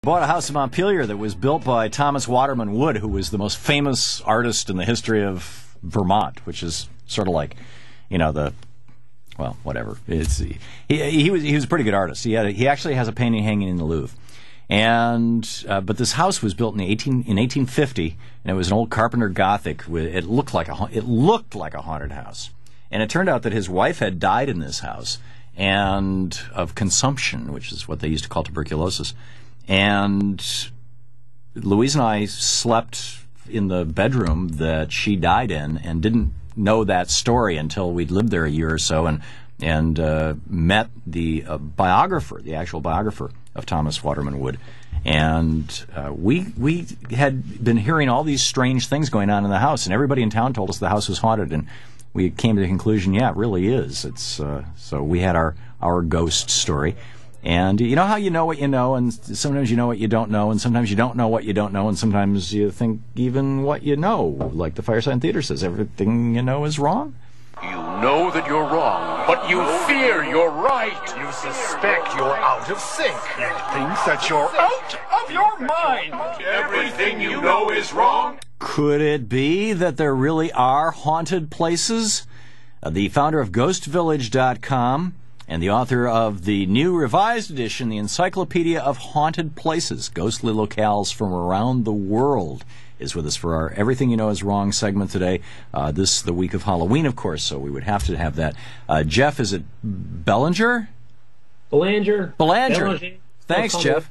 Bought a house in Montpelier that was built by Thomas Waterman Wood, who was the most famous artist in the history of Vermont, which is sort of like, well, whatever. He was a pretty good artist. He actually has a painting hanging in the Louvre. And but this house was built in 1850, and it was an old Carpenter Gothic. It looked like a haunted house. And it turned out that his wife had died in this house and of consumption, which is what they used to call tuberculosis. And Louise and I slept in the bedroom that she died in and didn't know that story until we'd lived there a year or so and met the biographer, the actual biographer of Thomas Waterman Wood. And we had been hearing all these strange things going on in the house, and everybody in town told us the house was haunted, and we came to the conclusion, yeah, it really is. It's so we had our ghost story. And you know how you know what you know, and sometimes you know what you don't know, and sometimes you don't know what you don't know, and sometimes you think even what you know, like the Fireside Theater says, everything you know is wrong. You know that you're wrong, but you fear you're right. You suspect you're out of sync. You think that you're out of your mind. Everything you know is wrong. Could it be that there really are haunted places? The founder of GhostVillage.com and the author of the new revised edition, the Encyclopedia of Haunted Places, Ghostly Locales from Around the World, is with us for our Everything You Know Is Wrong segment today. This is the week of Halloween, of course, so we would have to have that. Jeff, is it Belanger? Belanger. Thanks, Jeff.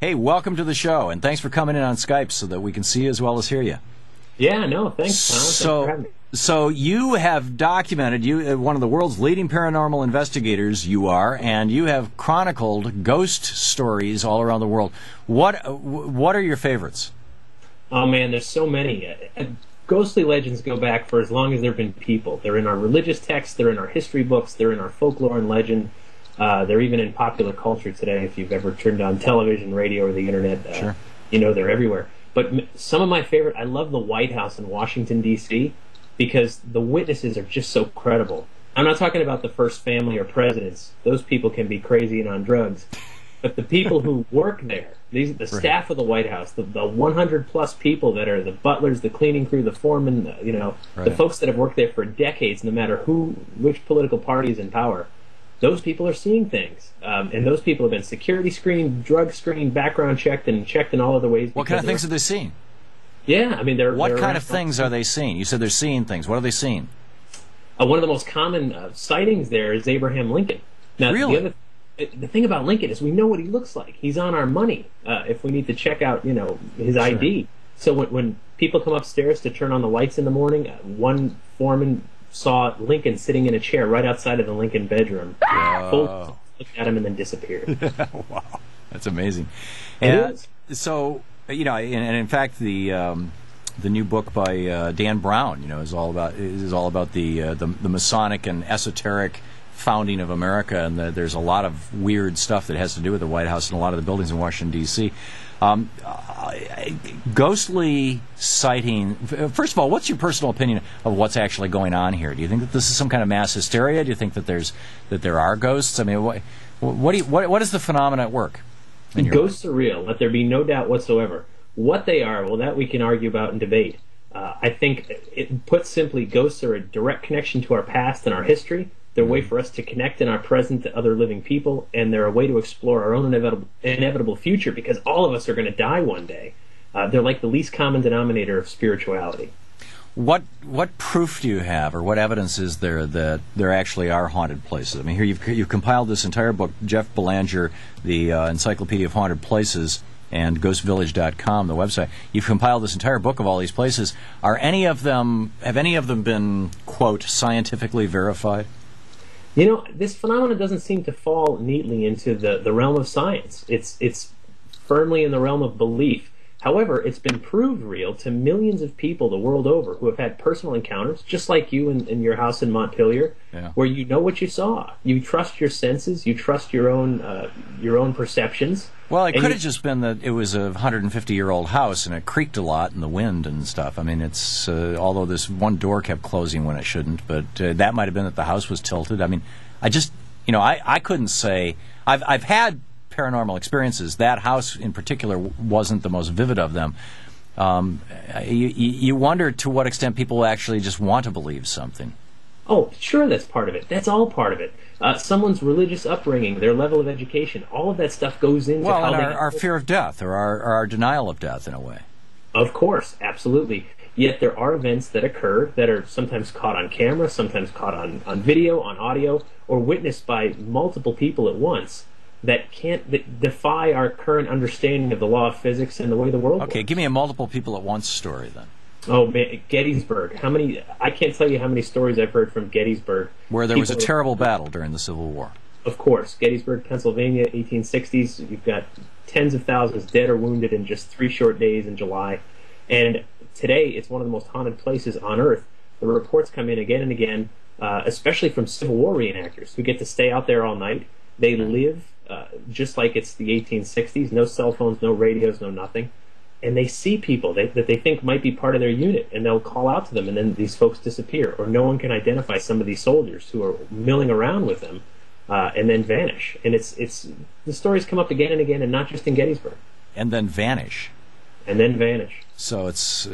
Hey, welcome to the show, and thanks for coming in on Skype so that we can see you as well as hear you. Yeah, no, thanks, Tom. Thanks for having me. So you have documented, one of the world's leading paranormal investigators you are, and you have chronicled ghost stories all around the world. What are your favorites? Oh, man, there's so many. Ghostly legends go back for as long as there have been people. They're in our religious texts, they're in our history books, they're in our folklore and legend. They're even in popular culture today. If you've ever turned on television, radio, or the internet, sure. They're everywhere. But some of my favorite, I love the White House in Washington, D.C., because the witnesses are just so credible. I'm not talking about the first family or presidents. Those people can be crazy and on drugs. But the people who work there, the staff of the White House, the 100-plus people that are the butlers, the cleaning crew, the foremen, the folks that have worked there for decades, no matter which political party is in power, those people are seeing things. And those people have been security screened, drug screened, background checked, and checked in all other ways. What kind of things have they seen? Yeah, I mean, what kind of things are they seeing? You said they're seeing things. What are they seeing? One of the most common sightings there is Abraham Lincoln. Now, really? The thing about Lincoln is we know what he looks like. He's on our money if we need to check out, his ID. So when people come upstairs to turn on the lights in the morning, one foreman saw Lincoln sitting in a chair right outside of the Lincoln bedroom. Looked at him and then disappeared. Wow, that's amazing. It is. So, and in fact, the new book by Dan Brown, is all about the Masonic and esoteric founding of America, and there's a lot of weird stuff that has to do with the White House and a lot of the buildings in Washington, D.C. Ghostly sighting. First of all, what's your personal opinion of what's actually going on here? Do you think that this is some kind of mass hysteria? Do you think that there are ghosts? I mean, what is the phenomenon at work? Ghosts are real. Let there be no doubt whatsoever. What they are, well, that we can argue about and debate. I think, put simply, ghosts are a direct connection to our past and our history. They're a way for us to connect in our present to other living people, and they're a way to explore our own inevitable future, because all of us are going to die one day. They're like the least common denominator of spirituality. What proof do you have, or what evidence is there that there actually are haunted places? I mean, here you've compiled this entire book, Jeff Belanger, the Encyclopedia of Haunted Places, and GhostVillage.com, the website. You've compiled this entire book of all these places. Have any of them been, quote, scientifically verified? This phenomenon doesn't seem to fall neatly into the realm of science. It's firmly in the realm of belief. However, it's been proved real to millions of people the world over who have had personal encounters, just like you in your house in Montpelier, where you know what you saw. You trust your senses. You trust your own perceptions. Well, it could have just been that it was a 150-year-old house and it creaked a lot in the wind and stuff. I mean, it's although this one door kept closing when it shouldn't, but that might have been that the house was tilted. I mean, I couldn't say. I've had paranormal experiences. That house in particular wasn't the most vivid of them. You wonder to what extent people actually just want to believe something. Oh, sure, that's part of it. That's all part of it. Someone's religious upbringing, their level of education, all of that stuff goes into how and they... our fear of death, or our denial of death, in a way. Of course, absolutely. Yet there are events that occur that are sometimes caught on camera, sometimes caught on video, on audio, or witnessed by multiple people at once that defy our current understanding of the law of physics and the way the world works. Okay, give me a multiple people at once story, then. Oh, man, Gettysburg. I can't tell you how many stories I've heard from Gettysburg. Where there was a terrible battle during the Civil War. Of course. Gettysburg, Pennsylvania, 1860s. You've got tens of thousands dead or wounded in just 3 short days in July. And today, it's one of the most haunted places on Earth. The reports come in again and again, especially from Civil War reenactors who get to stay out there all night. They live just like it's the 1860s. No cell phones, no radios, no nothing. And they see people that they think might be part of their unit, and they'll call out to them, and then these folks disappear, or no one can identify some of these soldiers who are milling around with them, and then vanish. And it's the stories come up again and again, and not just in Gettysburg. And then vanish. And then vanish. So it's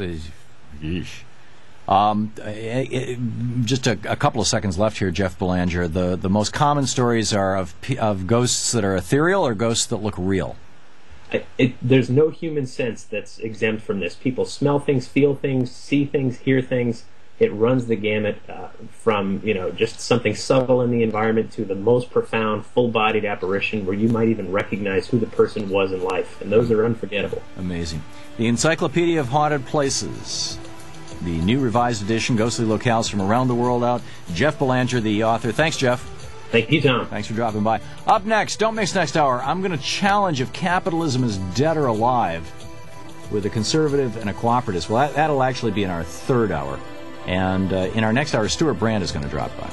just a couple of seconds left here, Jeff Belanger. The most common stories are of ghosts that are ethereal or ghosts that look real. There's no human sense that's exempt from this. People smell things, feel things, see things, hear things. It runs the gamut from just something subtle in the environment to the most profound, full-bodied apparition where you might even recognize who the person was in life, and those are unforgettable. Amazing. The Encyclopedia of Haunted Places, the new revised edition, ghostly locales from around the world out. Jeff Belanger, the author. Thanks, Jeff. Thank you, Tom. Thanks for dropping by. Up next, don't miss next hour, I'm going to challenge if capitalism is dead or alive with a conservative and a cooperative. Well, that'll actually be in our third hour. And in our next hour, Stuart Brand is going to drop by.